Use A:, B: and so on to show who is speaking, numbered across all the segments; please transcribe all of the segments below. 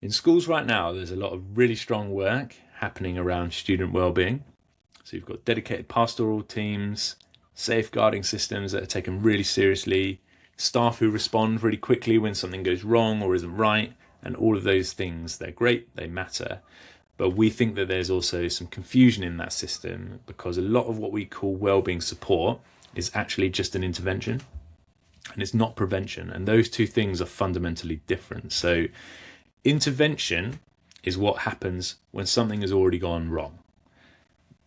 A: In schools right now, there's a lot of really strong work happening around student wellbeing. So you've got dedicated pastoral teams, safeguarding systems that are taken really seriously, staff who respond really quickly when something goes wrong or isn't right, and all of those things, they're great, they matter. But we think that there's also some confusion in that system because a lot of what we call wellbeing support is actually just an intervention and it's not prevention. And those two things are fundamentally different. So intervention is what happens when something has already gone wrong.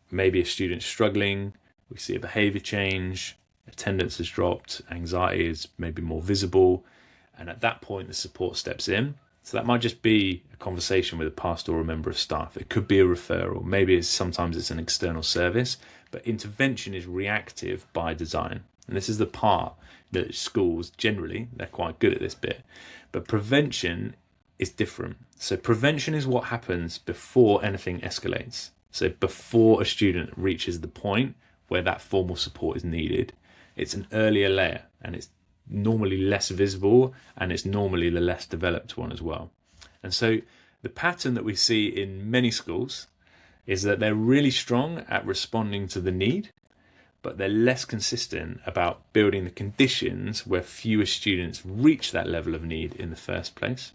A: Maybe a student's struggling, we see a behavior change, attendance has dropped, anxiety is maybe more visible, and at that point the support steps in. So that might just be a conversation with a pastor or a member of staff. It could be a referral. Maybe sometimes it's an external service, but intervention is reactive by design. And this is the part that schools generally, they're quite good at this bit, but prevention is different. So prevention is what happens before anything escalates. So before a student reaches the point where that formal support is needed, it's an earlier layer and it's normally less visible and it's normally the less developed one as well. And so the pattern that we see in many schools is that they're really strong at responding to the need, but they're less consistent about building the conditions where fewer students reach that level of need in the first place.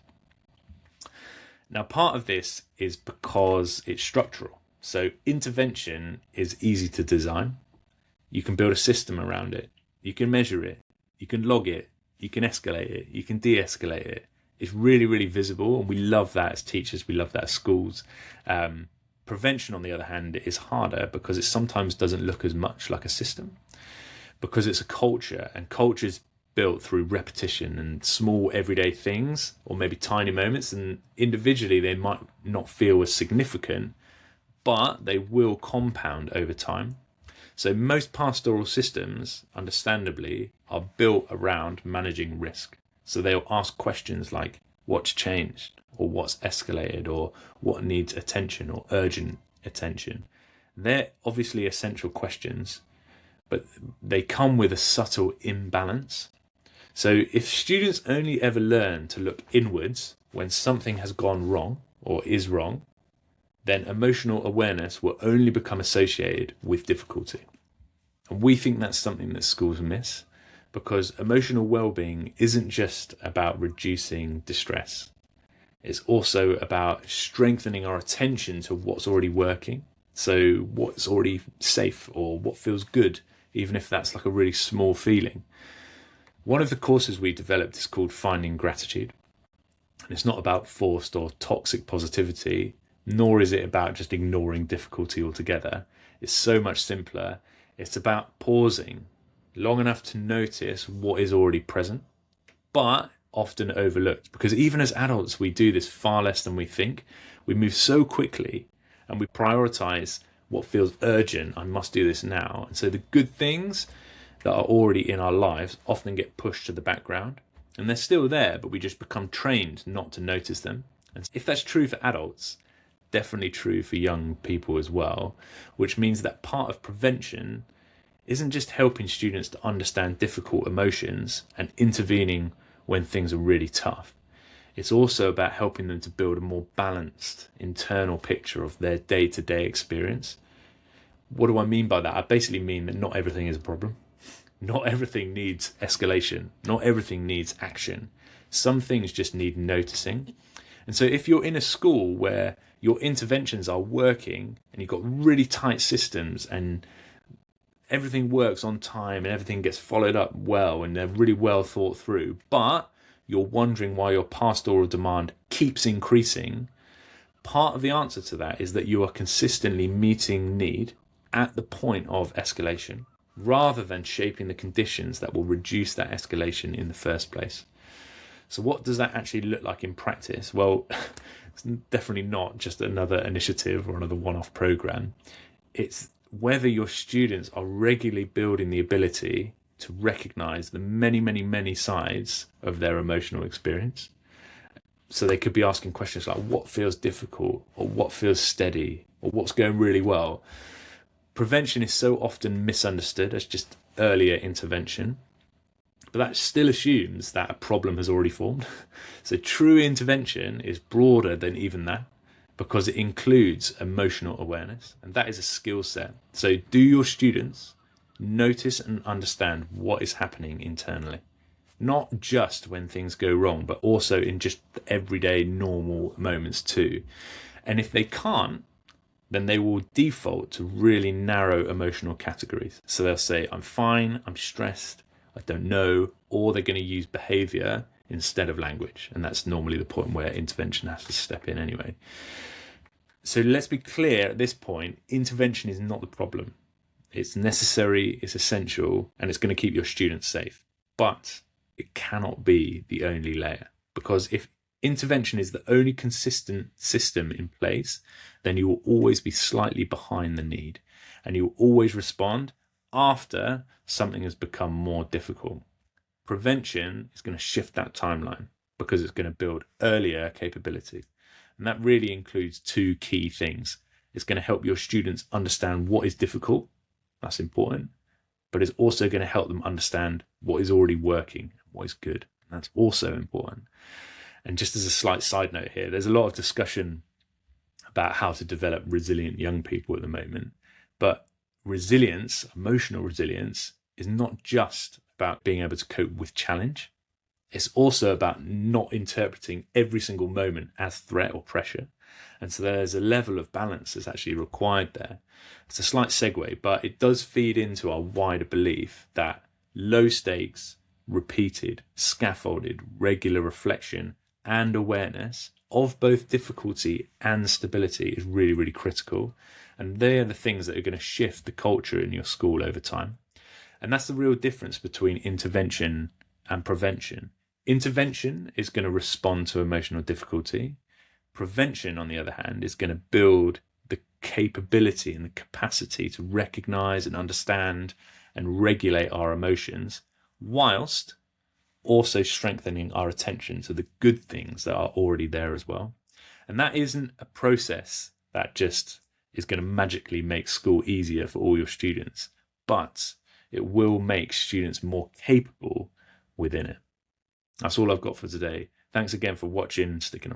A: Now, part of this is because it's structural. So intervention is easy to design. You can build a system around it. You can measure it. You can log it. You can escalate it. You can de-escalate it. It's really, really visible. And we love that as teachers. We love that as schools. Prevention, on the other hand, is harder because it sometimes doesn't look as much like a system because it's a culture, and culture is built through repetition and small everyday things, or maybe tiny moments, and individually they might not feel as significant, but they will compound over time. So most pastoral systems, understandably, are built around managing risk. So they'll ask questions like, what's changed, or what's escalated, or what needs attention or urgent attention. They're obviously essential questions, but they come with a subtle imbalance. So if students only ever learn to look inwards when something has gone wrong or is wrong, then emotional awareness will only become associated with difficulty. And we think that's something that schools miss, because emotional well-being isn't just about reducing distress. It's also about strengthening our attention to what's already working. So what's already safe or what feels good, even if that's like a really small feeling. One of the courses we developed is called Finding Gratitude. And it's not about forced or toxic positivity, nor is it about just ignoring difficulty altogether. It's so much simpler. It's about pausing long enough to notice what is already present, but often overlooked, because even as adults, we do this far less than we think. We move so quickly and we prioritize what feels urgent. I must do this now. And so the good things that are already in our lives often get pushed to the background, and they're still there, but we just become trained not to notice them. And if that's true for adults, definitely true for young people as well, which means that part of prevention isn't just helping students to understand difficult emotions and intervening when things are really tough. It's also about helping them to build a more balanced internal picture of their day-to-day experience. What do I mean by that? I basically mean that not everything is a problem. Not everything needs escalation. Not everything needs action. Some things just need noticing. And so if you're in a school where your interventions are working and you've got really tight systems and everything works on time and everything gets followed up well and they're really well thought through, but you're wondering why your pastoral demand keeps increasing, part of the answer to that is that you are consistently meeting need at the point of escalation, rather than shaping the conditions that will reduce that escalation in the first place. So what does that actually look like in practice? Well, it's definitely not just another initiative or another one-off program. It's whether your students are regularly building the ability to recognize the many, many, many sides of their emotional experience. So they could be asking questions like, what feels difficult, or what feels steady, or what's going really well. Prevention is so often misunderstood as just earlier intervention, But that still assumes that a problem has already formed. So true intervention is broader than even that, because it includes emotional awareness, and that is a skill set. So do your students notice and understand what is happening internally? Not just when things go wrong, but also in just everyday normal moments too. And if they can't, then they will default to really narrow emotional categories. So they'll say, I'm fine, I'm stressed, I don't know, or they're going to use behavior instead of language. And that's normally the point where intervention has to step in anyway. So let's be clear at this point, intervention is not the problem. It's necessary, it's essential, and it's going to keep your students safe. But it cannot be the only layer, because if intervention is the only consistent system in place, then you will always be slightly behind the need, and you will always respond after something has become more difficult. Prevention is going to shift that timeline because it's going to build earlier capabilities. And that really includes two key things. It's going to help your students understand what is difficult. That's important. But it's also going to help them understand what is already working, what is good. And that's also important. And just as a slight side note here, there's a lot of discussion about how to develop resilient young people at the moment. But resilience, emotional resilience, is not just about being able to cope with challenge. It's also about not interpreting every single moment as threat or pressure. And so there's a level of balance that's actually required there. It's a slight segue, but it does feed into our wider belief that low stakes, repeated, scaffolded, regular reflection and awareness of both difficulty and stability is really, really critical. And they are the things that are going to shift the culture in your school over time. And that's the real difference between intervention and prevention. Intervention is going to respond to emotional difficulty. Prevention, on the other hand, is going to build the capability and the capacity to recognize and understand and regulate our emotions, whilst also strengthening our attention to the good things that are already there as well. And that isn't a process that just is going to magically make school easier for all your students, but it will make students more capable within it. That's all I've got for today. Thanks again for watching, sticking around.